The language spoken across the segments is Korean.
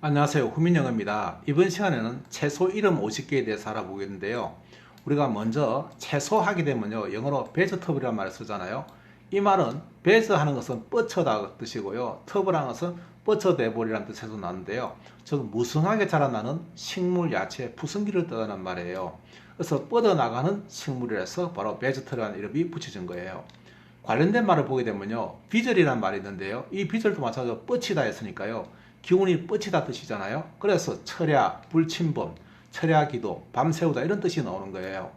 안녕하세요. 후민영입니다. 이번 시간에는 채소 이름 50개에 대해서 알아보겠는데요. 우리가 먼저 채소 하게 되면요. 영어로 vegetable이라는 말을 쓰잖아요. 이 말은 veg 하는 것은 뻗쳐다 뜻이고요. table라는 것은 뻗쳐대버리라는 뜻에서 나는데요. 즉 무성하게 자라나는 식물, 야채, 푸승기를 뜻하는 말이에요. 그래서 뻗어나가는 식물이라서 바로 vegetable이라는 이름이 붙여진 거예요. 관련된 말을 보게 되면요. 비절이라는 말이 있는데요. 이 비절도 마찬가지로 뻗치다 했으니까요. 기운이 뻗치다 뜻이잖아요. 그래서 철야, 불침범, 철야기도, 밤새우다 이런 뜻이 나오는 거예요.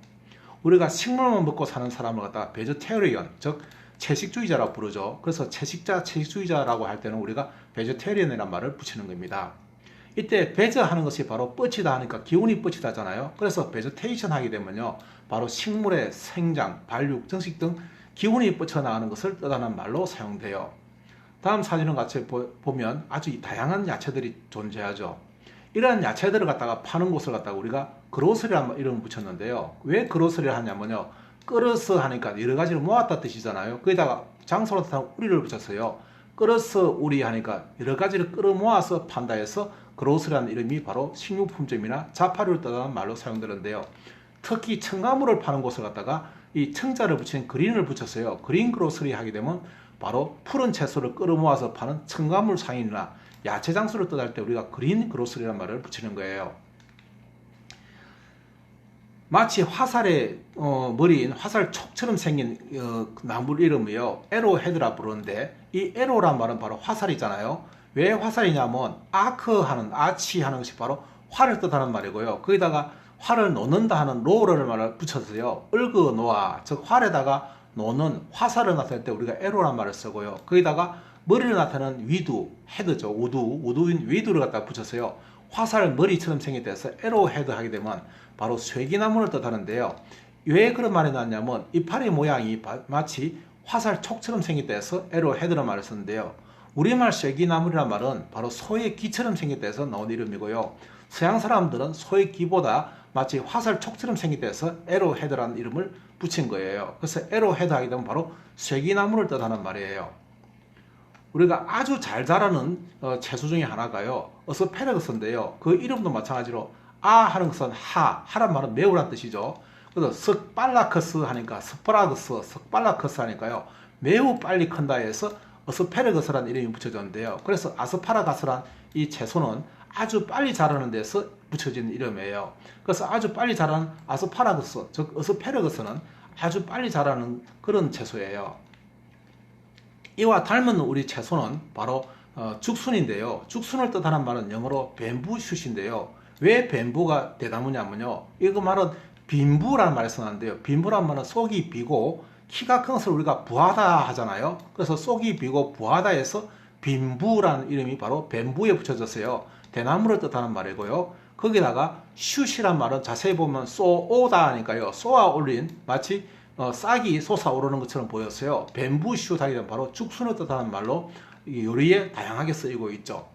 우리가 식물만 먹고 사는 사람을 갖다가 베제테리언, 즉 채식주의자라고 부르죠. 그래서 채식주의자라고 할 때는 우리가 베제테리언이라는 말을 붙이는 겁니다. 이때 베제 하는 것이 바로 뻗치다 하니까 기운이 뻗치다잖아요. 그래서 베제테이션 하게 되면요. 바로 식물의 생장, 발육, 정식 등 기운이 뻗쳐나가는 것을 뜻하는 말로 사용돼요. 다음 사진을 같이 보면 아주 다양한 야채들이 존재하죠. 이러한 야채들을 갖다가 파는 곳을 갖다가 우리가 그로서리라는 이름을 붙였는데요. 왜 그로서리를 하냐면요. 끌어서 하니까 여러 가지를 모았다 뜻이잖아요. 거기다가 장소로 뜻하는 우리를 붙였어요. 끌어서 우리 하니까 여러 가지를 끌어 모아서 판다 해서 그로서리라는 이름이 바로 식료품점이나 자파류를 뜻하는 말로 사용되는데요. 특히 첨가물을 파는 곳을 갖다가 이 청자를 붙인 그린을 붙였어요. 그린 그로서리 하게 되면 바로 푸른 채소를 끌어모아서 파는 첨가물 상인이나 야채 장수를 뜻할 때 우리가 그린 그로서리라는 말을 붙이는 거예요. 마치 화살의 머리인 화살촉처럼 생긴 나무 이름이요. 에로헤드라 부르는데 이 에로란 말은 바로 화살이잖아요. 왜 화살이냐면 아크 하는 아치 하는 것이 바로 활을 뜻하는 말이고요. 거기다가 활을 놓는다 하는 로를 말을 붙였어요. 을그 놓아 즉 활에다가 놓는 화살을 나타낼 때 우리가 에로란 말을 쓰고요. 거기다가 머리를 나타내는 위두 헤드죠. 우두인 위두를 갖다 붙였어요. 화살 머리처럼 생겼다 해서 에로 헤드 하게 되면 바로 쇠기나무를 뜻하는데요. 왜 그런 말이 나왔냐면 이파리 모양이 마치 화살촉처럼 생겼다 해서 에로 헤드란 말을 쓰는데요. 우리말 쇠기나무라는 말은 바로 소의 귀처럼 생겼다 해서 나온 이름이고요. 서양 사람들은 소의 귀보다 마치 화살촉처럼 생겼다 해서 에로 헤드라는 이름을 붙인 거예요. 그래서 에로 헤드 하게 되면 바로 쇠기나무를 뜻하는 말이에요. 우리가 아주 잘 자라는 채소 중에 하나가요. 어스페러거스인데요. 그 이름도 마찬가지로 하는 것은 하란 말은 매우란 뜻이죠. 그래서 석발라커스 하니까 석발라커스 하니까요. 매우 빨리 큰다 해서 어스페러거스라는 이름이 붙여졌는데요. 그래서 아스파라가스란 이 채소는 아주 빨리 자라는 데서 붙여진 이름이에요. 그래서 아주 빨리 자라는 아스파라거스, 즉 어스페러거스는 아주 빨리 자라는 그런 채소예요. 이와 닮은 우리 채소는 바로 죽순인데요. 죽순을 뜻하는 말은 영어로 뱀부슛인데요. 왜 뱀부가 대나무냐면요. 이거 말은 빈부라는 말을 쓰는데요. 빈부란 말은 속이 비고 키가 큰 것을 우리가 부하다 하잖아요. 그래서 속이 비고 부하다 해서 빈부라는 이름이 바로 뱀부에 붙여졌어요. 대나무를 뜻하는 말이고요. 거기다가 슛이란 말은 자세히 보면 쏘오다 하니까요. 쏘아 올린 마치 싹이 솟아오르는 것처럼 보였어요. 뱀부슛 하게 되면 바로 죽순을 뜻하는 말로 요리에 다양하게 쓰이고 있죠.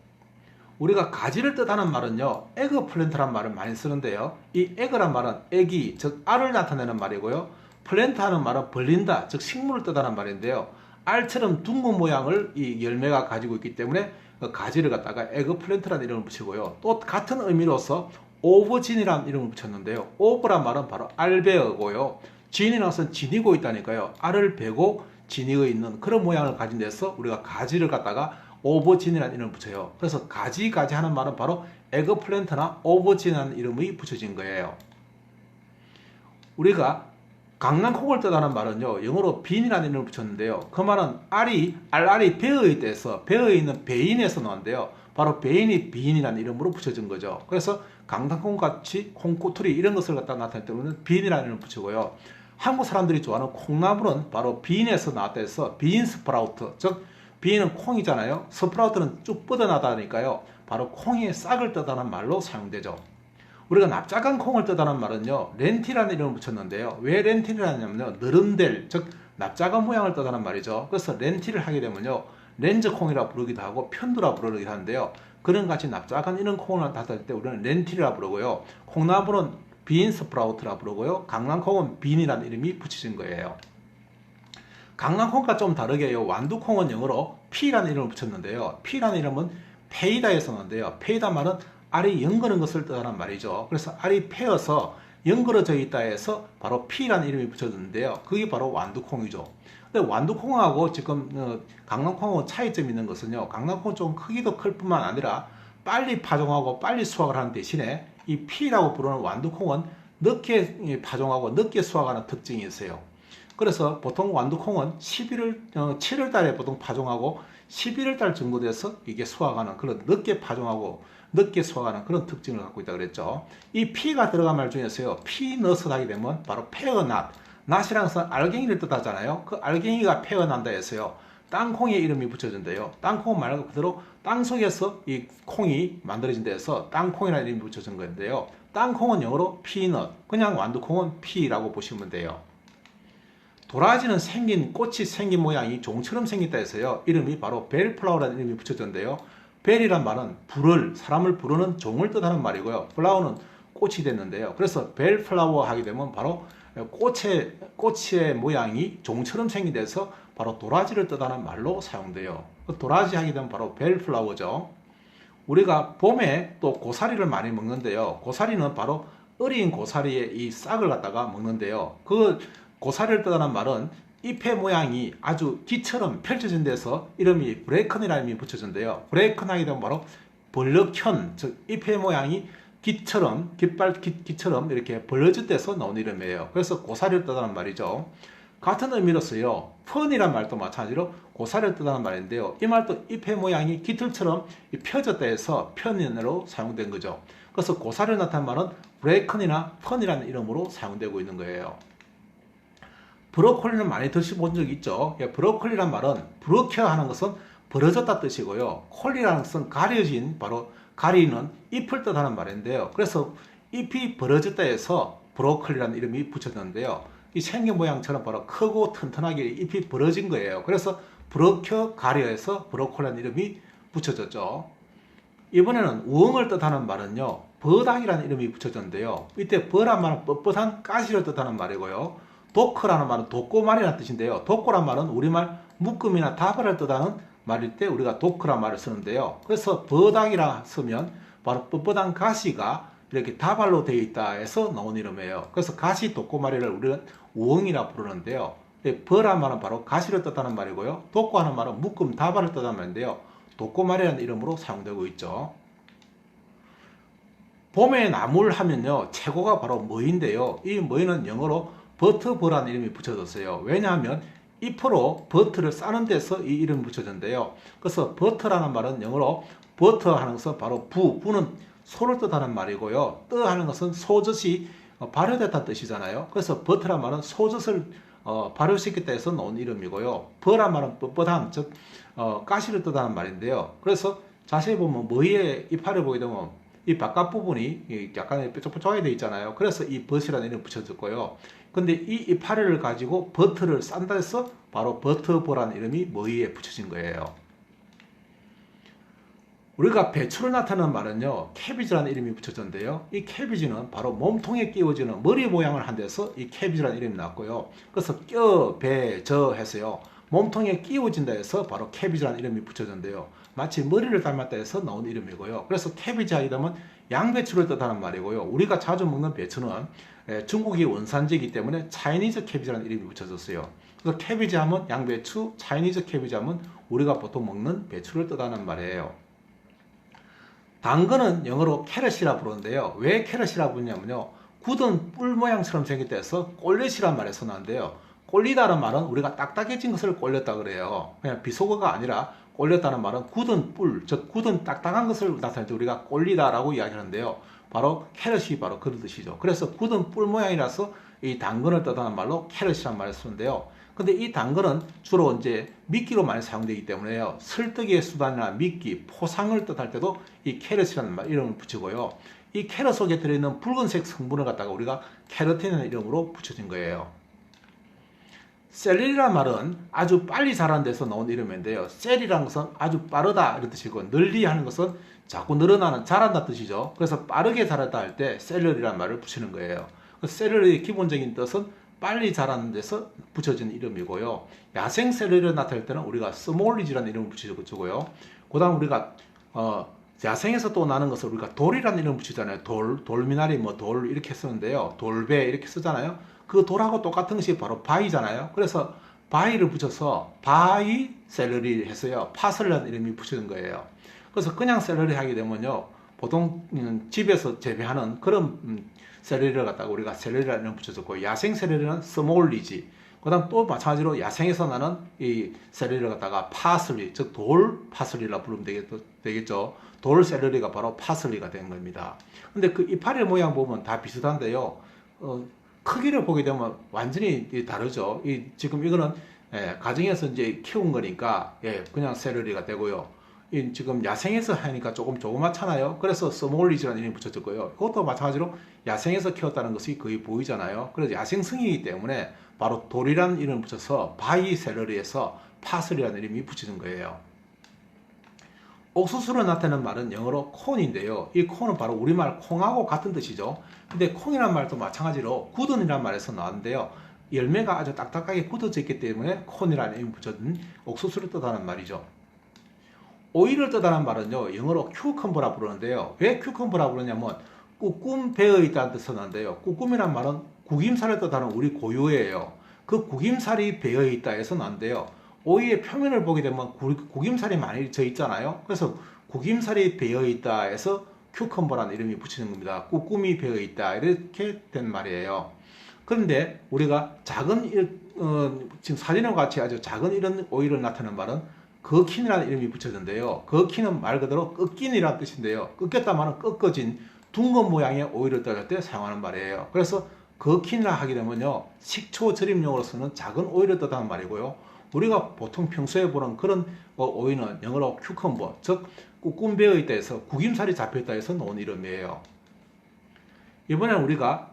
우리가 가지를 뜻하는 말은요. 에그플랜트란 말을 많이 쓰는데요. 이 에그란 말은 애기, 즉 알을 나타내는 말이고요. 플랜트 하는 말은 벌린다, 즉 식물을 뜻하는 말인데요. 알처럼 둥근 모양을 이 열매가 가지고 있기 때문에 가지를 갖다가 에그플랜트라는 이름을 붙이고요. 또 같은 의미로서 오버진이라는 이름을 붙였는데요. 오버란 말은 바로 알베어고요. 진이라는 것은 지니고 있다니까요. 알을 베고 지니고 있는 그런 모양을 가진 데서 우리가 가지를 갖다가 오버진이라는 이름을 붙여요. 그래서 가지 하는 말은 바로 에그플랜트나 오버진이라는 이름이 붙여진 거예요. 우리가 강낭콩을 뜻하는 말은요. 영어로 빈이라는 이름을 붙였는데요. 그 말은 알알이 배어에 대해서 배어에 있는 배인에서 나왔는데요. 바로 배인이 빈이라는 이름으로 붙여진 거죠. 그래서 강낭콩같이 콩꼬투리 이런 것을 갖다 나타낼 때는 빈이라는 이름을 붙이고요. 한국 사람들이 좋아하는 콩나물은 바로 빈에서 나왔다 해서 빈 스프라우트, 즉 빈은 콩이잖아요. 스프라우트는 쭉 뻗어나다니까요. 바로 콩의 싹을 뜻하는 말로 사용되죠. 우리가 납작한 콩을 뜻하는 말은요. 렌틸이라는 이름을 붙였는데요. 왜 렌틸이라고 하냐면요. 느른델, 즉 납작한 모양을 뜻하는 말이죠. 그래서 렌틸을 하게 되면요. 렌즈 콩이라 부르기도 하고 편두라 부르기도 하는데요. 그런 같이 납작한 이런 콩을 나타낼 때 우리는 렌틸이라 부르고요. 콩나물은 빈 스프라우트라 부르고요. 강낭콩은 빈이라는 이름이 붙여진 거예요. 강낭콩과 좀 다르게요. 완두콩은 영어로 피라는 이름을 붙였는데요. 피라는 이름은 페이다에서 나오는데요. 페이다 말은 알이 연거는 것을 뜻하는 말이죠. 그래서 알이 패여서 연그러져 있다 해서 바로 피라는 이름이 붙여졌는데요. 그게 바로 완두콩이죠. 근데 완두콩하고 지금 강낭콩하고 차이점이 있는 것은요. 강낭콩은 좀 크기도 클 뿐만 아니라 빨리 파종하고 빨리 수확을 하는 대신에 이 피라고 부르는 완두콩은 늦게 파종하고 늦게 수확하는 특징이 있어요. 그래서 보통 완두콩은 7월 달에 보통 파종하고 11월 달 정도 돼서 이게 수확하는 그런 늦게 파종하고 늦게 수확하는 그런 특징을 갖고 있다 그랬죠. 이 피가 들어간 말 중에서요. 피넛을 하게 되면 바로 페어낫. 낫이라는 것은 알갱이를 뜻하잖아요. 그 알갱이가 페어난다 해서요. 땅콩의 이름이 붙여진대요. 땅콩은 말 그대로 땅 속에서 이 콩이 만들어진다 해서 땅콩이라는 이름이 붙여진 건데요. 땅콩은 영어로 피넛, 그냥 완두콩은 피라고 보시면 돼요. 도라지는 꽃이 생긴 모양이 종처럼 생겼다 해서요. 이름이 바로 벨플라워라는 이름이 붙여졌는데요. 벨이란 말은 사람을 부르는 종을 뜻하는 말이고요. 플라워는 꽃이 됐는데요. 그래서 벨플라워 하게 되면 바로 꽃의 모양이 종처럼 생긴데서 바로 도라지를 뜻하는 말로 사용돼요. 도라지 하게 되면 바로 벨플라워죠. 우리가 봄에 또 고사리를 많이 먹는데요. 고사리는 바로 어린 고사리의 이 싹을 갖다가 먹는데요. 그 고사리를 뜻하는 말은 잎의 모양이 아주 기처럼 펼쳐진 데서 이름이 브레이컨이라는 이름이 붙여진대요. 브레이컨 하게 되면 바로 벌럭현, 즉 잎의 모양이 기처럼 이렇게 벌어질 때서 나온 이름이에요. 그래서 고사리를 뜻하는 말이죠. 같은 의미로서요. 펀이란 말도 마찬가지로 고사리를 뜻하는 말인데요. 이 말도 잎의 모양이 깃털처럼 펴졌다 해서 편인으로 사용된 거죠. 그래서 고사리를 나타낸 말은 브레이컨이나 펀이라는 이름으로 사용되고 있는 거예요. 브로콜리는 많이 드셔본 적 있죠. 브로콜리란 말은 브로켜 하는 것은 벌어졌다 뜻이고요. 콜리라는 것은 가려진, 바로 가리는 잎을 뜻하는 말인데요. 그래서 잎이 벌어졌다 해서 브로콜리라는 이름이 붙여졌는데요. 이 생긴 모양처럼 바로 크고 튼튼하게 잎이 벌어진 거예요. 그래서 브로켜 가려해서 브로콜리라는 이름이 붙여졌죠. 이번에는 우엉을 뜻하는 말은요. 버당이라는 이름이 붙여졌는데요. 이때 버란 말은 뻣뻣한 가시를 뜻하는 말이고요. 도크라는 말은 독고말이라는 뜻인데요. 독고란 말은 우리말 묶음이나 다발을 뜻하는 말일 때 우리가 도크란 말을 쓰는데요. 그래서 버당이라 쓰면 바로 뻣뻣한 가시가 이렇게 다발로 되어 있다 해서 나온 이름이에요. 그래서 가시 독고말이를 우리는 우엉이라 부르는데요. 버란 말은 바로 가시를 뜻하는 말이고요. 독고하는 말은 묶음 다발을 뜻하는 말인데요. 독고말이라는 이름으로 사용되고 있죠. 봄에 나물 하면요. 최고가 바로 머위인데요. 이 머위는 영어로 버터버라는 이름이 붙여졌어요. 왜냐하면 잎으로 버터를 싸는 데서 이 이름이 붙여졌는데요. 그래서 버터라는 말은 영어로 버터 하는 것은 바로 부는 소를 뜻하는 말이고요. 뜨 하는 것은 소젖이 발효됐다는 뜻이잖아요. 그래서 버터라는 말은 소젖을 발효시켰다 해서 나온 이름이고요. 버란 말은 뻣뻣한, 즉 가시를 뜻하는 말인데요. 그래서 자세히 보면 머위의 이파를 보게 되면 이 바깥 부분이 약간 뾰족뾰족하게 되어 있잖아요. 그래서 이 버시라는 이름을 붙여졌고요. 근데 이 이파리를 가지고 버터를 싼다 해서 바로 버터버라는 이름이 머위에 붙여진 거예요. 우리가 배추를 나타내는 말은요. 캐비지라는 이름이 붙여졌는데요. 이 캐비지는 바로 몸통에 끼워지는 머리 모양을 한 데서 이 캐비지라는 이름이 났고요. 그래서 배, 해서요. 몸통에 끼워진다 해서 바로 캐비지라는 이름이 붙여졌는데요. 마치 머리를 닮았다 해서 나온 이름이고요. 그래서 캐비지 하게 되면 양배추를 뜻하는 말이고요. 우리가 자주 먹는 배추는 중국이 원산지이기 때문에 차이니즈 캐비지라는 이름이 붙여졌어요. 그래서 캐비지 하면 양배추, 차이니즈 캐비지 하면 우리가 보통 먹는 배추를 뜻하는 말이에요. 당근은 영어로 캐럿이라 부르는데요. 왜 캐럿이라 부르냐면요. 굳은 뿔 모양처럼 생겼다 해서 꼴렛이란 말에서 나는데요. 꼴리다는 말은 우리가 딱딱해진 것을 꼴렸다 그래요. 그냥 비속어가 아니라 꼴렸다는 말은 굳은 뿔, 즉 굳은 딱딱한 것을 나타낼 때 우리가 꼴리다라고 이야기하는데요. 바로 캐럿이 바로 그런 뜻이죠. 그래서 굳은 뿔 모양이라서 이 당근을 뜻하는 말로 캐럿이라는 말을 쓰는데요. 근데 이 당근은 주로 이제 미끼로 많이 사용되기 때문에요. 설득의 수단이나 미끼, 포상을 뜻할 때도 이 캐럿이라는 말 이름을 붙이고요. 이 캐럿 속에 들어있는 붉은색 성분을 갖다가 우리가 캐러틴이라는 이름으로 붙여진 거예요. 셀리라는 말은 아주 빨리 자라는 데서 나온 이름인데요. 셀이라는 것은 아주 빠르다 이런 뜻이고 널리 하는 것은 자꾸 늘어나는 자란다 뜻이죠. 그래서 빠르게 자랐다 할 때 셀러리라는 말을 붙이는 거예요. 셀러리의 기본적인 뜻은 빨리 자라는 데서 붙여진 이름이고요. 야생 셀러리를 나타낼 때는 우리가 스몰리지라는 이름을 붙여주고요. 그 다음 우리가 야생에서 또 나는 것을 우리가 돌이라는 이름 붙이잖아요. 돌미나리 뭐 돌 이렇게 쓰는데요. 돌배 이렇게 쓰잖아요. 그 돌하고 똑같은 것이 바로 바위잖아요. 그래서 바위를 붙여서 바위 샐러리 했어요. 파슬리라는 이름이 붙이는 거예요. 그래서 그냥 샐러리 하게 되면요. 보통 집에서 재배하는 그런 샐러리를 갖다가 우리가 샐러리라는 이름 붙여줬고, 야생 샐러리는 스몰리지. 그 다음 또 마찬가지로 야생에서 나는 이 샐러리를 갖다가 파슬리, 즉 돌 파슬리라 부르면 되겠죠. 돌 샐러리가 바로 파슬리가 되는 겁니다. 근데 그 이파리 모양 보면 다 비슷한데요. 크기를 보게 되면 완전히 다르죠. 지금 이거는 가정에서 이제 키운 거니까 그냥 샐러리가 되고요. 지금 야생에서 하니까 조금 조그맣잖아요. 그래서 스몰리지라는 이름이 붙여졌고요. 그것도 마찬가지로 야생에서 키웠다는 것이 거의 보이잖아요. 그래서 야생성이기 때문에 바로 돌이라는 이름을 붙여서 바위 샐러리에서 파슬리라는 이름이 붙이는 거예요. 옥수수로 나타내는 말은 영어로 콘인데요. 이 콘은 바로 우리말 콩하고 같은 뜻이죠. 근데 콩이란 말도 마찬가지로 굳은이란 말에서 나왔는데요. 열매가 아주 딱딱하게 굳어져 있기 때문에 콘이라는 이름을 붙여준 옥수수를 뜻하는 말이죠. 오이를 뜻하는 말은요, 영어로 큐컴버라 부르는데요. 왜 큐컴버라 부르냐면 꾸꿈 배어 있다는 뜻을 하는데요. 꾸꿈이란 말은 구김살을 뜻하는 우리 고유어예요. 그 구김살이 배어 있다 해서 나는데요. 오이의 표면을 보게 되면 구김살이 많이 져 있잖아요. 그래서 구김살이 배어 있다 해서 큐컴버라는 이름이 붙이는 겁니다. 꾸꿈이 배어 있다 이렇게 된 말이에요. 그런데 우리가 지금 사진과 같이 아주 작은 이런 오이를 나타내는 말은 거킨이라는 이름이 붙여졌는데요. 거킨은 말 그대로 꺾인이라는 뜻인데요. 꺾였다 말은 꺾어진 둥근 모양의 오이를 떠날 때 사용하는 말이에요. 그래서 거킨이라 하게 되면요, 식초 절임용으로서는 작은 오이를 뜻하는 말이고요. 우리가 보통 평소에 보는 그런 오이는 영어로 큐컴버, 즉 꾹꾹 베어 있다 해서 구김살이 잡혀 있다 해서 나온 이름이에요. 이번에는 우리가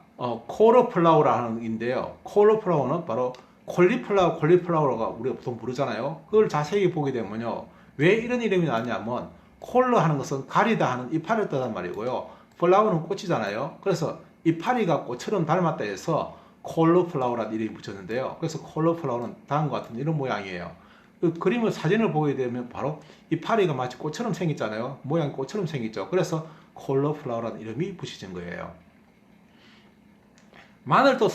콜러플라워라 하는 인데요. 콜러플라워는 바로 콜리플라워가 우리가 보통 부르잖아요. 그걸 자세히 보게 되면요, 왜 이런 이름이 나왔냐면 콜러 하는 것은 가리다 하는 이파리를 뜻하는 말이고요. 플라워는 꽃이잖아요. 그래서 이파리가 꽃처럼 닮았다 해서 콜러플라워라는 이름이 붙였는데요. 그래서 콜러플라워는 다음과 같은 이런 모양이에요. 그 그림을 사진을 보게 되면 바로 이파리가 마치 꽃처럼 생겼잖아요. 모양이 꽃처럼 생겼죠. 그래서 콜러플라워라는 이름이 붙여진 거예요. 마늘도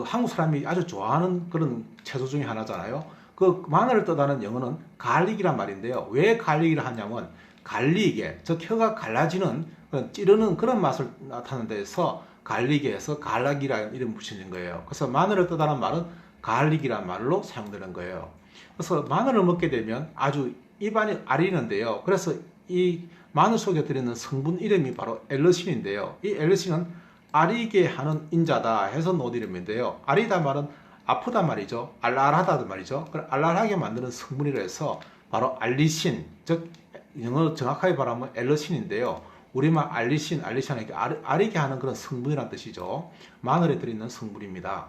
한국 사람이 아주 좋아하는 그런 채소 중에 하나잖아요. 그 마늘을 뜻하는 영어는 갈릭이란 말인데요. 왜 갈릭이라 하냐면 갈릭에, 즉 혀가 갈라지는 찌르는 그런 맛을 나타내는 데서 갈릭에서 갈락이라는 이름을 붙이는 거예요. 그래서 마늘을 뜻하는 말은 갈릭이라는 말로 사용되는 거예요. 그래서 마늘을 먹게 되면 아주 입안이 아리는데요. 그래서 이 마늘 속에 들어있는 성분 이름이 바로 엘러신인데요. 이 엘러신은 아리게 하는 인자다 해서 놓은 이름인데요. 아리다 말은 아프다 말이죠. 알알하다 말이죠. 알알하게 만드는 성분이라 해서 바로 알리신, 즉 영어 정확하게 말하면 엘러신인데요. 우리말 알리신 하는 게 아리게 하는 그런 성분이라는 뜻이죠. 마늘에 들어있는 성분입니다.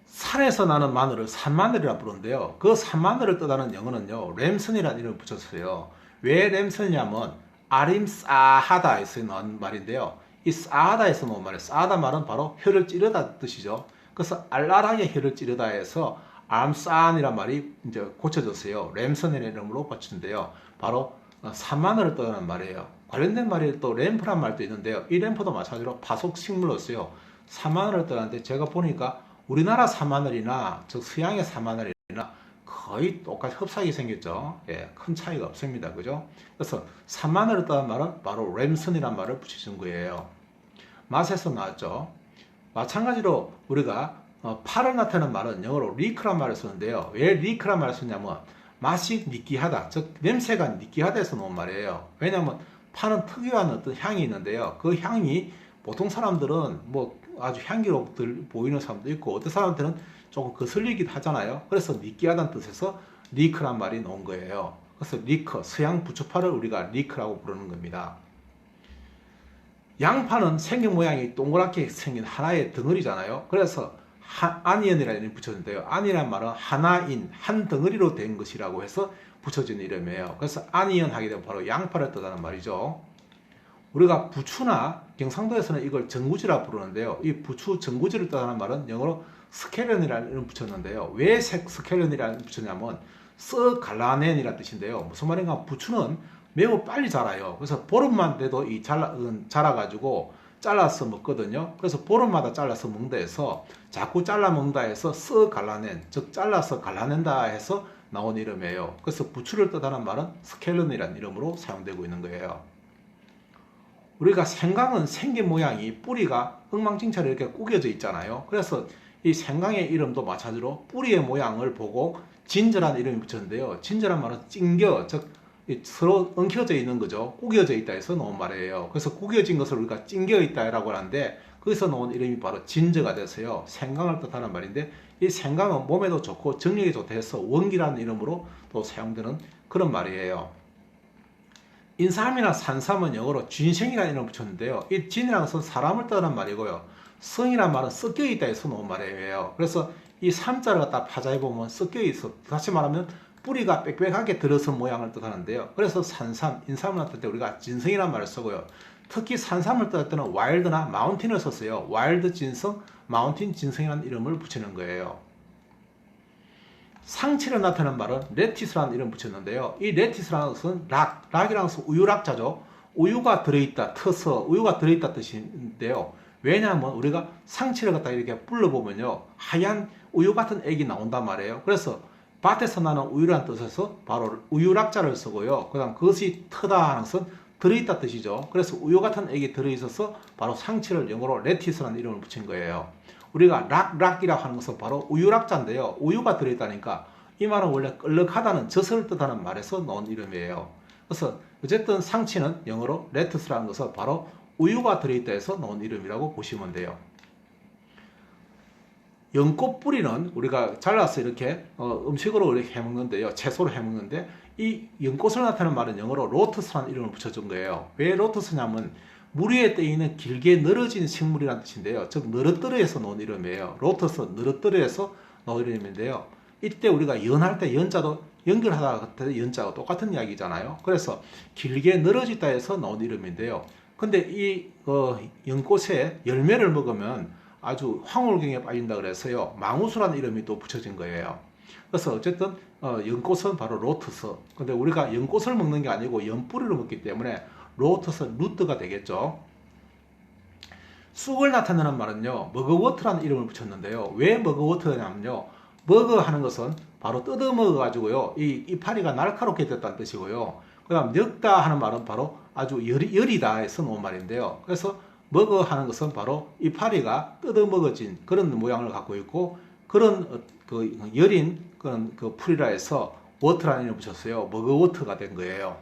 산에서 나는 마늘을 산마늘이라 부르는데요. 그 산마늘을 뜻하는 영어는요, 램슨이라는 이름을 붙였어요. 왜 램슨이냐면 아림싸하다에서 나온 말인데요. 이 싸하다에서 나온 말이에요. 싸하다 말은 바로 혀를 찌르다 뜻이죠. 그래서 알알하게 혀를 찌르다 해서 암싸한이란 말이 이제 고쳐졌어요. 램슨이라는 이름으로 고쳤는데요. 바로 산마늘을 뜻하는 말이에요. 관련된 말이 또 램프란 말도 있는데요. 이 램프도 마찬가지로 파속 식물로서요. 산마늘을 뜻하는데 제가 보니까 우리나라 산마늘이나 즉 서양의 산마늘이나 거의 똑같이 흡사하게 생겼죠. 큰 차이가 없습니다. 그죠? 그래서 산마늘을 뜻하는 말은 바로 램슨이란 말을 붙이신 거예요. 맛에서 나왔죠. 마찬가지로 우리가 파를 나타내는 말은 영어로 리크란 말을 쓰는데요. 왜 리크란 말을 쓰냐면 맛이 느끼하다, 즉 냄새가 느끼하다 해서 나온 말이에요. 왜냐하면 파는 특유한 어떤 향이 있는데요. 그 향이 보통 사람들은 뭐 아주 향기로 보이는 사람도 있고 어떤 사람들은 조금 거슬리기도 하잖아요. 그래서 느끼하다는 뜻에서 리크란 말이 나온 거예요. 그래서 리크, 서양 부추파를 우리가 리크라고 부르는 겁니다. 양파는 생긴 모양이 동그랗게 생긴 하나의 덩어리잖아요. 그래서 아니언이라는 이름이 붙여졌는데요. 아니란 말은 하나인, 한 덩어리로 된 것이라고 해서 붙여진 이름이에요. 그래서 아니언 하게 되면 바로 양파를 뜻하는 말이죠. 우리가 부추나 경상도에서는 이걸 전구지라 부르는데요. 이 부추 전구지를 뜻하는 말은 영어로 스켈런이라는 이름 붙였는데요. 왜 스켈런이라는 이름 붙였냐면 갈라낸이라는 뜻인데요. 무슨 말인가? 부추는 매우 빨리 자라요. 그래서 보름만 돼도 자라가지고 잘라서 먹거든요. 그래서 보름마다 잘라서 먹는다 해서 자꾸 잘라 먹는다 해서 갈라낸, 즉 잘라서 갈라낸다 해서 나온 이름이에요. 그래서 부추를 뜻하는 말은 스켈런이라는 이름으로 사용되고 있는 거예요. 우리가 생강은 생긴 모양이 뿌리가 엉망진창으로 이렇게 구겨져 있잖아요. 그래서 이 생강의 이름도 마찬가지로 뿌리의 모양을 보고 진저라는 이름이 붙였는데요. 진저란 말은 찡겨, 즉 서로 엉켜져 있는 거죠. 구겨져 있다 해서 나온 말이에요. 그래서 구겨진 것을 우리가 찡겨 있다라고 하는데 거기서 나온 이름이 바로 진저가 돼서요. 생강을 뜻하는 말인데 이 생강은 몸에도 좋고 정력에 좋다 해서 원기라는 이름으로 또 사용되는 그런 말이에요. 인삼이나 산삼은 영어로 쥔생이라는 이름을 붙였는데요. 이 진이라는 것은 사람을 뜻하는 말이고요. 성이라는 말은 섞여 있다 해서 나온 말이에요. 그래서 이 삼자를 갖다 파자해 보면 섞여 있어. 다시 말하면 뿌리가 빽빽하게 들어선 모양을 뜻하는데요. 그래서 산삼, 인삼을 뜻할 때 우리가 진성이라는 말을 쓰고요. 특히 산삼을 뜻할 때는 와일드나 마운틴을 썼어요. 와일드 진성, 마운틴 진성이라는 이름을 붙이는 거예요. 상치를 나타내는 말은 레티스라는 이름을 붙였는데요. 이 레티스라는 것은 락이라는 것은 우유락자죠. 우유가 들어있다, 터서 우유가 들어있다 뜻인데요. 왜냐하면 우리가 상치를 갖다 이렇게 불러보면요. 하얀 우유 같은 액이 나온단 말이에요. 그래서 밭에서 나는 우유라는 뜻에서 바로 우유락자를 쓰고요. 그 다음 그것이 트다 하는 것은 들어있다 뜻이죠. 그래서 우유 같은 액이 들어있어서 바로 상치를 영어로 레티스라는 이름을 붙인 거예요. 우리가 락이라고 하는 것은 바로 우유락자인데요. 우유가 들어있다니까 이 말은 원래 끌럭하다는 젖을 뜻하는 말에서 나온 이름이에요. 그래서 어쨌든 상치는 영어로 레티스라는 것은 바로 우유가 들어있다 해서 나온 이름이라고 보시면 돼요. 연꽃 뿌리는 우리가 잘라서 이렇게 음식으로 이렇게 해먹는데요. 채소로 해먹는데 이 연꽃을 나타내는 말은 영어로 로터스라는 이름을 붙여준 거예요. 왜 로터스냐면 물 위에 떠있는 길게 늘어진 식물이라는 뜻인데요. 즉 늘어뜨려서 나온 이름이에요. 로터스 늘어뜨려서 나온 이름인데요. 이때 우리가 연할 때 연자도 연결하다 할 연자가 똑같은 이야기잖아요. 그래서 길게 늘어지다 해서 나온 이름인데요. 근데 이 연꽃에 열매를 먹으면 아주 황홀경에 빠진다 그래서요. 망우수라는 이름이 또 붙여진 거예요. 그래서 어쨌든 연꽃은 바로 로터스. 근데 우리가 연꽃을 먹는 게 아니고 연뿌리를 먹기 때문에 로터스 루트가 되겠죠. 쑥을 나타내는 말은요. 머그워터라는 이름을 붙였는데요. 왜 머그워터냐면요. 머그 하는 것은 바로 뜯어먹어 가지고요. 이 이파리가 날카롭게 됐다는 뜻이고요. 그 다음 늙다 하는 말은 바로 아주 여리다 해서 놓은 말인데요. 그래서 먹어 하는 것은 바로 이파리가 뜯어먹어진 그런 모양을 갖고 있고 그런 그 여린 그런 그 풀이라 해서 워터라는 이름을 붙였어요. 머그워터가 된 거예요.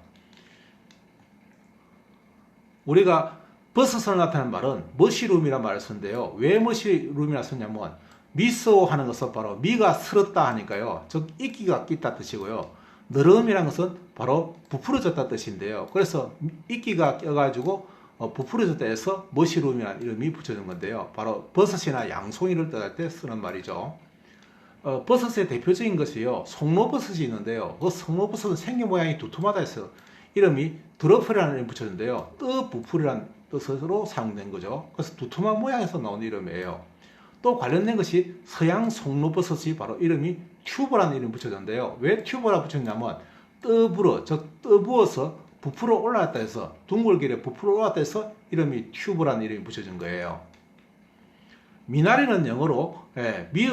우리가 버섯을 나타내는 말은 머시룸이라는 말을 쓰는데요. 왜 머시룸이라 썼냐면 미소 하는 것은 바로 미가 슬었다 하니까요. 즉 이끼가 낀다 뜻이고요. 너름이라는 것은 바로 부풀어졌다 뜻인데요. 그래서 이끼가 껴가지고 부풀어졌다 해서 머시룸이라는 이름이 붙여진 건데요. 바로 버섯이나 양송이를 뜻할 때 쓰는 말이죠. 버섯의 대표적인 것이요. 송로버섯이 있는데요. 그 송로버섯은 생긴 모양이 두툼하다 해서 이름이 드러플이라는 이름이 붙여졌는데요. 부풀이라는 뜻으로 사용된 거죠. 그래서 두툼한 모양에서 나온 이름이에요. 또 관련된 것이 서양 송로버섯이 바로 이름이 튜버라는 이름이 붙여졌는데요. 왜 튜버라 붙였냐면 떠불어, 즉 떠부어서 부풀어 올라왔다 해서 둥글게 부풀어 올라왔다 해서 이름이 튜버라는 이름이 붙여진 거예요. 미나리는 영어로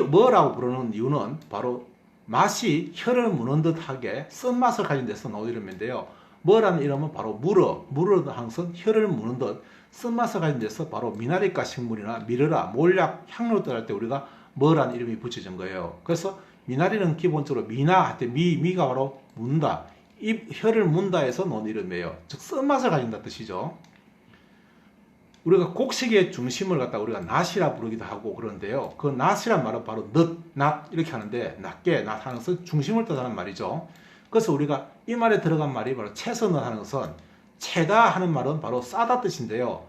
뭐라고 부르는 이유는 바로 맛이 혀를 무는 듯하게 쓴맛을 가진 데서 나온 이름인데요. 뭐라는 이름은 바로 물어 항상 혀를 무는 듯 쓴맛을 가진 데서 바로 미나리과 식물이나 미르라, 몰약, 향료 들할 때 우리가 뭐라는 이름이 붙여진 거예요. 그래서 미나리는 기본적으로 미나 할 때 미가 바로 문다, 혀를 문다 해서 나온 이름이에요. 즉 쓴맛을 가진다 뜻이죠. 우리가 곡식의 중심을 갖다 우리가 낫이라 부르기도 하고 그러는데요. 그 낫이란 말은 바로 낫 이렇게 하는데 낫게 낫하는 것은 중심을 뜻하는 말이죠. 그래서 우리가 이 말에 들어간 말이 바로 채선을 하는 것은 채다 하는 말은 바로 싸다 뜻인데요.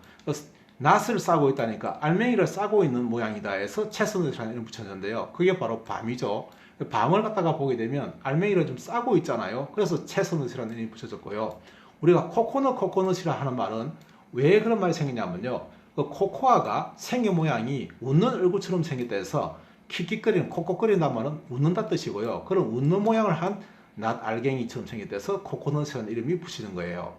낫을 싸고 있다니까 알맹이를 싸고 있는 모양이다 해서 채선이라는 이름 붙여졌는데요. 그게 바로 밤이죠. 밤을 갖다가 보게 되면 알맹이를 좀 싸고 있잖아요. 그래서 채선이라는 이름이 붙여졌고요. 우리가 코코넛이라 하는 말은 왜 그런 말이 생기냐면요. 그 코코아가 생긴 모양이 웃는 얼굴처럼 생겼다 해서 킥킥거리는 콕콕거린다는 말은 웃는다 뜻이고요. 그런 웃는 모양을 한 낫 알갱이처럼 생겼대서 코코넛이라는 이름이 붙이는 거예요.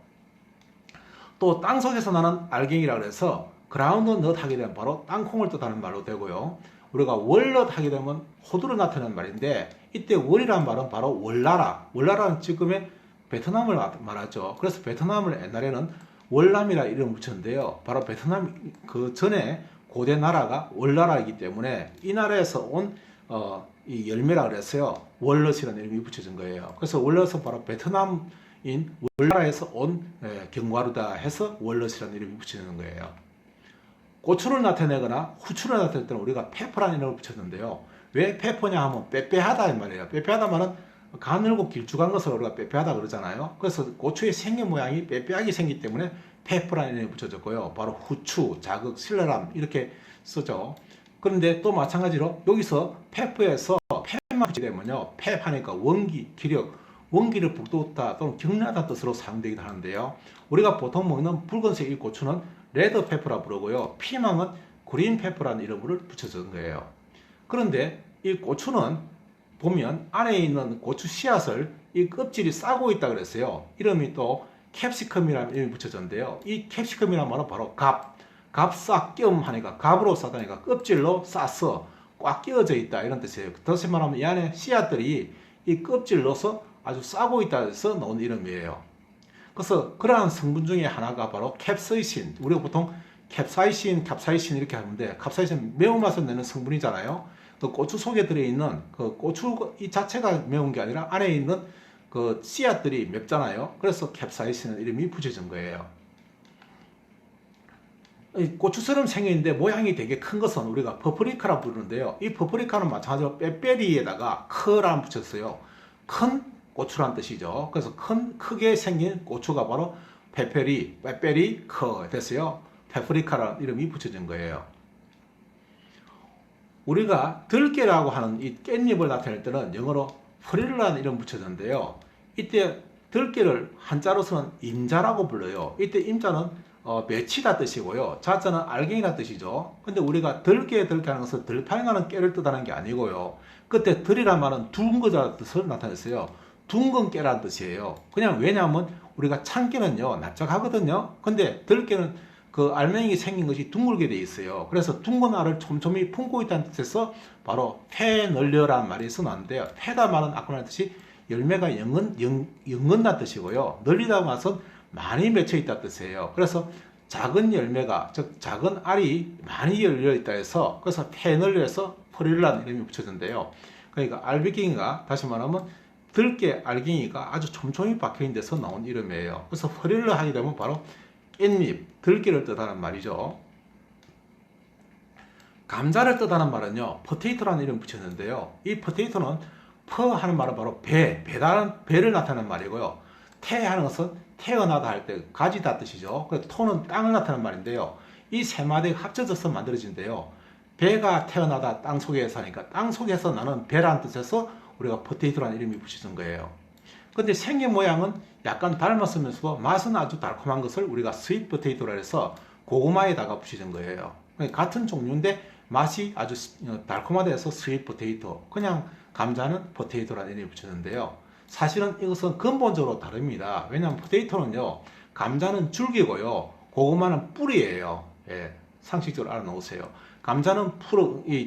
또 땅속에서 나는 알갱이라 그래서 그라운드넛 하게 되면 바로 땅콩을 뜻하는 말로 되고요. 우리가 월넛 하게 되면 호두를 나타내는 말인데 이때 월이라는 말은 바로 월나라는 지금의 베트남을 말하죠. 그래서 베트남을 옛날에는 월남이라 이름을 붙였는데요. 바로 베트남 그 전에 고대 나라가 월나라이기 때문에 이 나라에서 온 이 열매라 그래서요. 월넛이라는 이름이 붙여진 거예요. 그래서 월넛은 바로 베트남인 월나라에서 온 견과류다 해서 월넛이라는 이름이 붙여지는 거예요. 고추를 나타내거나 후추를 나타낼 때는 우리가 페퍼라는 이름을 붙였는데요. 왜 페퍼냐 하면 빼빼하다 이 말이에요. 빼빼하다 말은 가늘고 길쭉한 것을 우리가 빼빼하다 그러잖아요. 그래서 고추의 생긴 모양이 빼빼하게 생기기 때문에 페퍼라는 이름이 붙여졌고요. 바로 후추, 자극, 신랄함 이렇게 쓰죠. 그런데 또 마찬가지로 여기서 페퍼에서 팻만 붙이되면요. 팻하니까 원기, 기력, 원기를 북돋다 또는 격렬하다는 뜻으로 사용되기도 하는데요. 우리가 보통 먹는 붉은색 이 고추는 레드 페퍼라 부르고요. 피망은 그린 페퍼라는 이름을 붙여준 거예요. 그런데 이 고추는 보면 안에 있는 고추 씨앗을 이 껍질이 싸고 있다 그랬어요. 이름이 또 캡시컴이라는 이름이 붙여졌는데요. 이 캡시컴이라는 말은 바로 갑싸 뼘 하니까 갑으로 싸다니까 껍질로 싸서 꽉 끼어져 있다 이런 뜻이에요. 다시 말하면 이 안에 씨앗들이 이 껍질로서 아주 싸고 있다 해서 나온 이름이에요. 그래서 그러한 성분 중에 하나가 바로 캡사이신. 우리가 보통 캡사이신 이렇게 하는데 캡사이신 매운맛을 내는 성분이잖아요. 또 고추 속에 들어있는 그 고추 이 자체가 매운 게 아니라 안에 있는 그 씨앗들이 맵잖아요. 그래서 캡사이신 이름이 붙여진 거예요. 고추처럼 생겼는데 모양이 되게 큰 것은 우리가 퍼프리카라 부르는데요. 이 퍼프리카는 마찬가지로 빼빼리에다가 크라는 붙였어요. 큰 고추란 뜻이죠. 그래서 크게 생긴 고추가 바로 빼빼리 커 됐어요. 페프리카라는 이름이 붙여진 거예요. 우리가 들깨라고 하는 이 깻잎을 나타낼 때는 영어로 프릴라는 이름 붙여졌는데요. 이때 들깨를 한자로서는 임자라고 불러요. 이때 임자는 맺히다 뜻이고요. 자자는 알갱이라 뜻이죠. 근데 우리가 들깨 하는 것은 들판나는 깨를 뜻하는 게 아니고요. 그때 들이란 말은 둥거자라는 뜻을 나타냈어요. 둥근 깨라는 뜻이에요. 그냥 왜냐하면 우리가 참깨는요 납작하거든요. 근데 들깨는 그 알맹이 생긴 것이 둥글게 돼 있어요. 그래서 둥근 알을 촘촘히 품고 있다는 뜻에서 바로 패널려라는 말이 써놨는데요. 패다 말은 아까 말했듯이 열매가 연근다는 뜻이고요. 널리다는 것은 많이 맺혀 있다는 뜻이에요. 그래서 작은 열매가 즉 작은 알이 많이 열려 있다 해서 그래서 패널려에서 프릴라는 이름이 붙여졌는데요. 그러니까 알비갱이가 다시 말하면 들깨 알갱이가 아주 촘촘히 박혀있는 데서 나온 이름이에요. 그래서 프릴라 하게 되면 바로 깻잎, 들깨를 뜻하는 말이죠. 감자를 뜻하는 말은요, 포테이토라는 이름을 붙였는데요. 이 포테이토는 퍼 하는 말은 바로 배를 나타내는 말이고요. 태 하는 것은 태어나다 할 때 가지다 뜻이죠. 그래서 토는 땅을 나타내는 말인데요. 이 세 마디가 합쳐져서 만들어진대요. 배가 태어나다 땅 속에 사니까 땅 속에서 나는 배라는 뜻에서 우리가 포테이토라는 이름이 붙여진 거예요. 근데 생긴 모양은 약간 닮았으면서도 맛은 아주 달콤한 것을 우리가 스윗 포테이토라 해서 고구마에다가 붙여진 거예요. 같은 종류인데 맛이 아주 달콤하다 해서 스윗 포테이토. 그냥 감자는 포테이토라는 이름이 붙였는데요. 사실은 이것은 근본적으로 다릅니다. 왜냐하면 포테이토는요, 감자는 줄기고요, 고구마는 뿌리예요. 예, 상식적으로 알아놓으세요. 감자는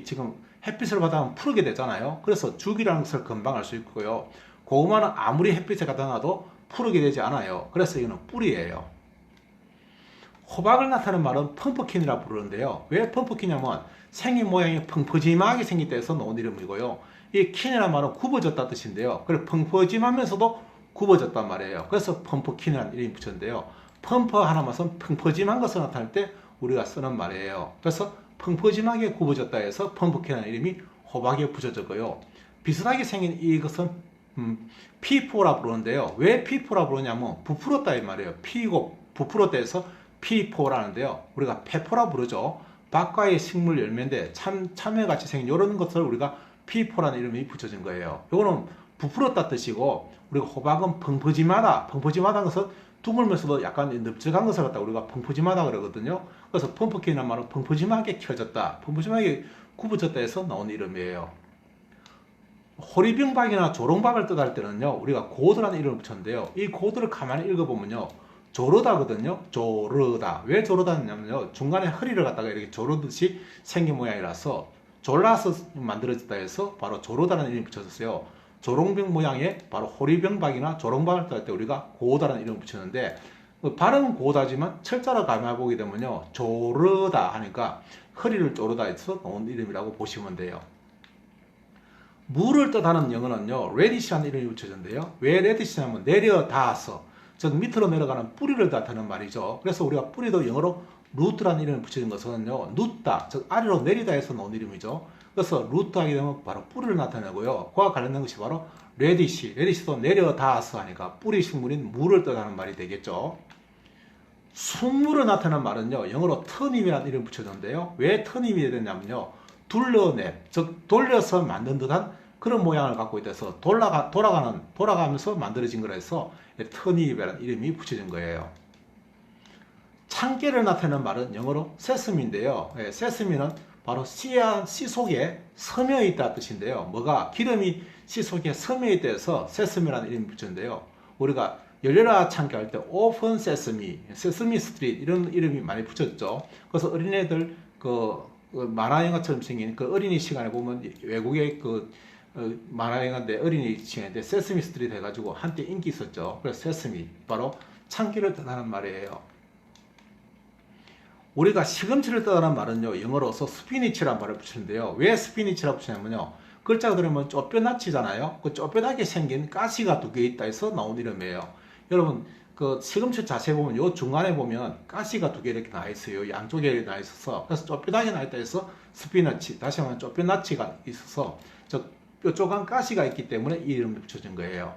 지금 햇빛을 받아면 푸르게 되잖아요. 그래서 줄기라는 것을 금방 알 수 있고요. 고구마는 아무리 햇빛에 갖다 놔도 푸르게 되지 않아요. 그래서 이거는 뿌리예요. 호박을 나타내는 말은 펌프킨이라 부르는데요. 왜 펌프킨이냐면 생긴 모양이 펑퍼짐하게 생겼다 해서 나온 이름이고요. 이 킨이라는 말은 굽어졌다 뜻인데요. 그래서 펑퍼짐하면서도 굽어졌단 말이에요. 그래서 펌프킨이라는 이름이 붙였는데요. 펌퍼 하나 말은 펑퍼짐한 것을 나타낼 때 우리가 쓰는 말이에요. 그래서 펑퍼짐하게 굽어졌다 해서 펌프킨이라는 이름이 호박에 붙여졌고요. 비슷하게 생긴 이것은 P4라 부르는데요. 왜 P4라 부르냐면 부풀었다 이 말이에요. P고 부풀었다 해서 P4라는데요. 우리가 페퍼라 부르죠. 박과의 식물 열매인데 참외같이 생긴 이런 것을 우리가 P4라는 이름이 붙여진 거예요. 이거는 부풀었다 뜻이고 우리가 호박은 펑퍼짐하다는 것은 둥글면서도 약간 넓적한 것을 갖다 우리가 펑퍼짐하다 그러거든요. 그래서 펌프킨이라는 말은 펑퍼짐하게 켜졌다, 펑퍼짐하게 굽어졌다 해서 나온 이름이에요. 호리병박이나 조롱박을 뜻할 때는요, 우리가 고드라는 이름을 붙였는데요. 이 고드를 가만히 읽어보면요, 조르다거든요. 조르다. 왜 조르다냐면요, 중간에 허리를 갖다가 이렇게 조르듯이 생긴 모양이라서 졸라서 만들어졌다 해서 바로 조르다라는 이름을 붙였어요. 조롱병 모양의 바로 호리병박이나 조롱박을 뜻할 때 우리가 고다라는 이름을 붙였는데, 발음은 고다지만 철자로 가만히 보게 되면요, 조르다 하니까 허리를 조르다 해서 나온 이름이라고 보시면 돼요. 물을 뜻하는 영어는요, 레디시라는 이름이 붙여졌는데요. 왜 레디시냐면 내려닿아서, 즉 밑으로 내려가는 뿌리를 뜻하는 말이죠. 그래서 우리가 뿌리도 영어로 루트라는 이름을 붙여진 것은요, 눕다, 즉 아래로 내리다 해서 나온 이름이죠. 그래서 루트 하게 되면 바로 뿌리를 나타내고요. 그와 관련된 것이 바로 레디시, 레디시도 내려닿아서 하니까 뿌리 식물인 물을 뜻하는 말이 되겠죠. 순물을 나타내는 말은요, 영어로 터님이라는 이름을 붙여졌는데요. 왜 터님이 되냐면요, 둘러내, 즉 돌려서 만든 듯한 그런 모양을 갖고 있어서 돌아가면서 만들어진 거라 해서 터닙이라는 이름이 붙여진 거예요. 참깨를 나타내는 말은 영어로 세스미인데요. 세스미는 바로 씨 속에 스며 있다 뜻인데요. 뭐가 기름이 씨 속에 스며 있다 해서 세스미라는 이름이 붙였는데요. 우리가 열려라 참깨 할 때 오픈 세스미, 세스미 스트리트 이런 이름이 많이 붙였죠. 그래서 어린애들 만화 영화처럼 생긴 그 어린이 시간에 보면 외국의 만화 영화인데 어린이 시간인데 세스미 스트리트 해가지고 한때 인기 있었죠. 그래서 세스미 바로 참깨를 뜻하는 말이에요. 우리가 시금치를 뜻하는 말은요, 영어로서 스피니치라는 말을 붙이는데요. 왜 스피니치라고 붙이냐면요, 글자가 들으면 쪼뼈나치잖아요. 그 쪼뼈나게 생긴 가시가 두 개 있다 해서 나온 이름이에요. 여러분 그 시금치 자세히 보면 요 중간에 보면 가시가 두 개 이렇게 나 있어요. 양쪽에 나 있어서, 그래서 쪼뼈나게 나 있다 해서 스피너치, 다시 말하면 쪼뼈나치가 있어서 저 뾰족한 가시가 있기 때문에 이 이름이 붙여진 거예요.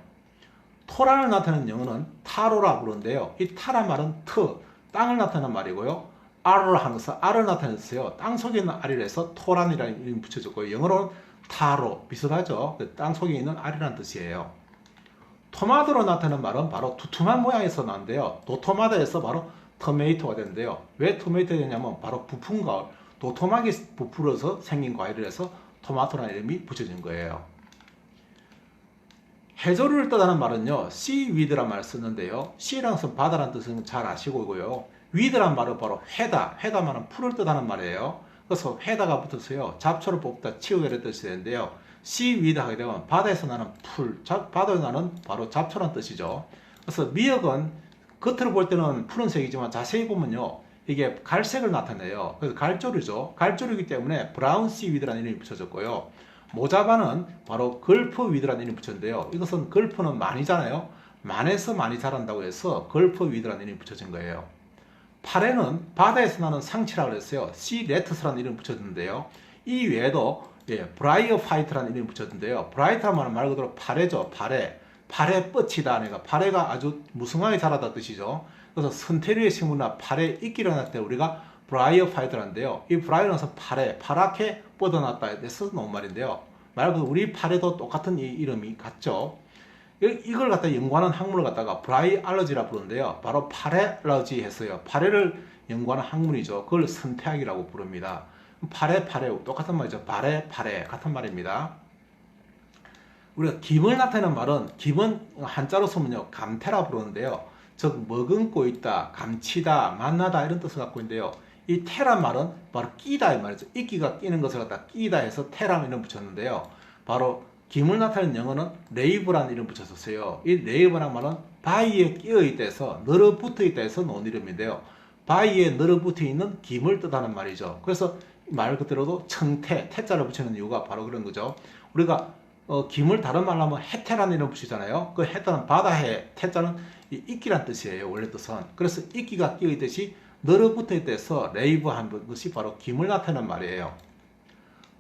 토란을 나타내는 영어는 타로라 부르는데요. 이 타란 말은 땅을 나타내는 말이고요. 알을 하면서 알을 나타냈어요. 땅 속에 있는 알이라 해서 토란이라는 이름이 붙여졌고요. 영어로는 타로, 비슷하죠. 땅 속에 있는 알이라는 뜻이에요. 토마토로 나타내는 말은 바로 두툼한 모양에서 나는데요. 도토마토에서 바로 토메이토가 되는데요. 왜 토메이토가 되냐면 바로 부푼 가을, 도톰하게 부풀어서 생긴 과일을 해서 토마토라는 이름이 붙여진 거예요. 해조류를 뜻하는 말은요, seaweed라는 말을 쓰는데요. sea라는 것은 바다라는 뜻은 잘 아시고요. weed라는 말은 바로 회다, 회다 말은 풀을 뜻하는 말이에요. 그래서 회다가 붙어서요, 잡초를 뽑다 치우게를 뜻이 되는데요. seaweed 하게 되면 바다에서 나는 풀, 바다에서 나는 바로 잡초란 뜻이죠. 그래서 미역은 겉으로 볼 때는 푸른색이지만 자세히 보면요, 이게 갈색을 나타내요. 그래서 갈조류죠. 갈조류이기 때문에 브라운 씨위드라는 이름이 붙여졌고요. 모자반은 바로 걸프 위드라는 이름이 붙였는데요. 이것은 걸프는 많이잖아요. 많아서 많이 자란다고 해서 걸프 위드라는 이름이 붙여진 거예요. 파래는 바다에서 나는 상치라고 했어요. 씨 레터스라는 이름이 붙여졌는데요. 이 외에도 브라이어 파이트라는 이름이 붙였는데요. 브라이트란 말은 말 그대로 파래죠. 파래. 파래 뻗치다. 그러니까 파래가 아주 무성하게 자라다 뜻이죠. 그래서 선태류의 식물이나 파래 이끼를 날 때 우리가 브라이어 파이트라는데요. 이 브라이어는 파래, 파랗게 뻗어났다 해서 나온 말인데요. 말 그대로 우리 파래도 똑같은 이 이름이 같죠. 이걸 갖다 연구하는 학문을 갖다가 브라이알러지라 부르는데요. 바로 파레러지 했어요. 파래를 연구하는 학문이죠. 그걸 선태학이라고 부릅니다. 파래 똑같은 말이죠. 파래 같은 말입니다. 우리가 김을 나타내는 말은 김은 한자로 쓰면요, 감태라 부르는데요. 즉 머금고 있다, 감치다, 만나다 이런 뜻을 갖고 있는데요. 이 태란 말은 바로 끼다 이 말이죠. 이끼가 끼는 것을 갖다 끼다 해서 태라는 이름 붙였는데요. 바로 김을 나타내는 영어는 레이브라는 이름 붙였었어요. 이 레이브라는 말은 바위에 끼어 있다 해서 늘어붙어 있다 해서 놓은 이름인데요. 바위에 늘어붙어 있는 김을 뜻하는 말이죠. 그래서 말 그대로도 청태, 태자를 붙이는 이유가 바로 그런 거죠. 우리가 김을 다른 말로 하면 해태라는 이름 붙이잖아요. 그 해태는 바다해, 태자는 이끼란 뜻이에요. 원래 뜻은. 그래서 이끼가 끼어 있듯이 늘어붙어 있다해서 레이브 한 것이 바로 김을 나타내는 말이에요.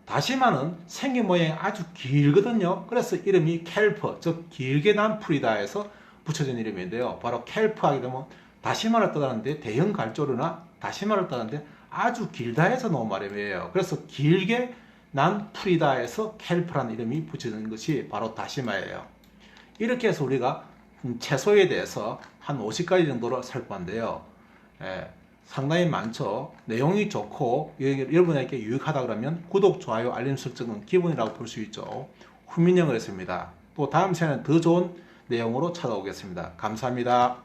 다시마는 생긴 모양이 아주 길거든요. 그래서 이름이 캘프, 즉 길게 난 풀이다 해서 붙여진 이름인데요. 바로 캘프 하게 되면 다시마를 뜻하는데 대형 갈조류나 다시마를 뜻하는데 아주 길다 해서 나온 말이에요. 그래서 길게 난 풀이다 해서 캘프라는 이름이 붙여진 것이 바로 다시마예요. 이렇게 해서 우리가 채소에 대해서 한 50가지 정도를 살펴봤는데요. 상당히 많죠. 내용이 좋고 여러분에게 유익하다 그러면 구독, 좋아요, 알림 설정은 기본이라고 볼 수 있죠. 후민영을 했습니다. 또 다음 시간에는 더 좋은 내용으로 찾아오겠습니다. 감사합니다.